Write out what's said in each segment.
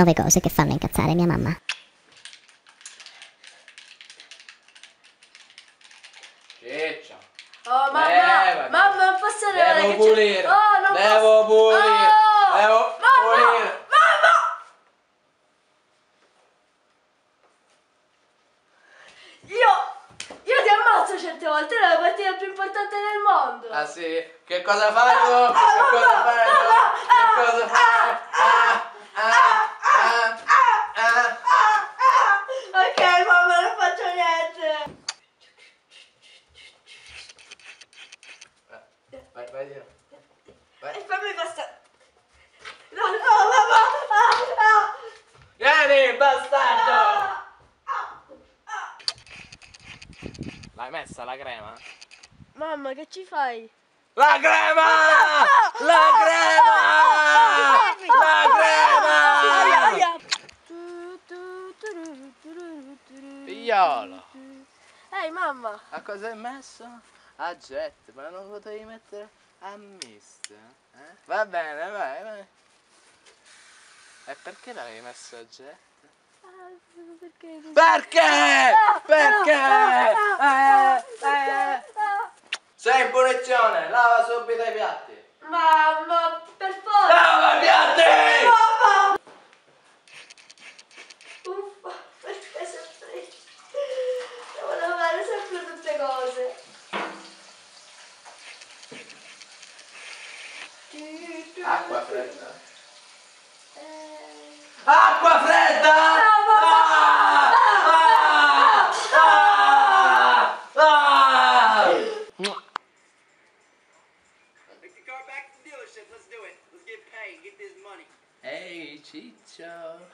9 cose che fanno incazzare mia mamma. Ciccia. Oh mamma, mamma non posso arrivare. Devo pulire. Oh, non Devo pulire. Oh, Devo pulire. mamma! Io ti ammazzo certe volte, è la partita più importante del mondo. Ah sì? Che cosa fai tu? Che cosa fai tu? Che cosa fai? Ok, mamma, non faccio niente. Vai di là. Vai. E fammi passare. No, mamma. Vieni, bastardo! L'hai messa la crema? Mamma, che ci fai? La crema! La crema! La crema! Figliolo! Ehi, mamma! A cosa hai messo? A jet, ma non potevi mettere a mist? Eh? Va bene, vai. E perché l'avevi messo a jet? Perché? Perché? Sei in punizione, lava subito i piatti. Mamma, per forza! Lava i piatti! Mamma! Uffa, perché sempre? Devo lavare sempre tutte cose. Acqua fredda? Acqua fredda! Ehi Ciccio!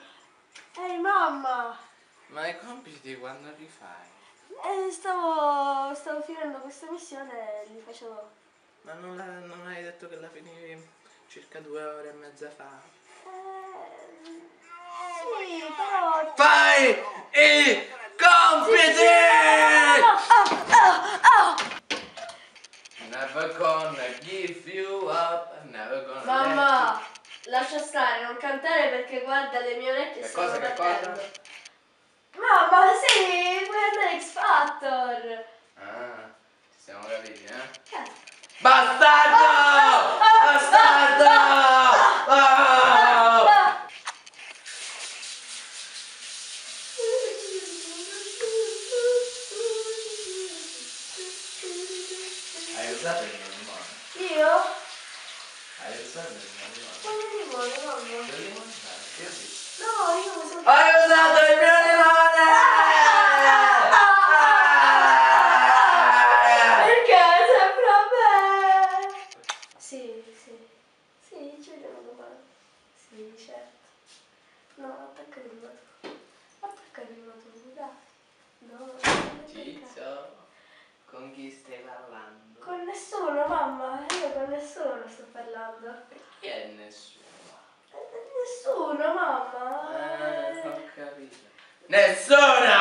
Ehi, mamma! Ma i compiti quando li fai? Stavo finendo questa missione e li facevo. Ma non hai detto che la finivi circa 2 ore e mezza fa? Sì, però... Fai i compiti! Never gonna give you up, never gonna Mamma, lascia stare, non cantare perché guarda le mie orecchie Che stanno cosa, che battendo. cosa? Mamma, sì, puoi andare X Factor. Ah, ci siamo capiti, eh? Cazzo. Bastardo! Bastardo! Hai usato il mio limone? Io? Hai usato il mio limone? Quale limone, mamma? Il limone? Io sì. No, io uso... Hai usato il mio limone! Perché sempre a me? Sì, ci vediamo domani. Sì, certo. No, attacca il limone. Attacca il limone, dai. No, non attaccare. Ciccio, con chi stai parlando? Con nessuno, mamma, io con nessuno sto parlando. Chi è nessuno? Nessuno, mamma. Ho capito. Nessuno!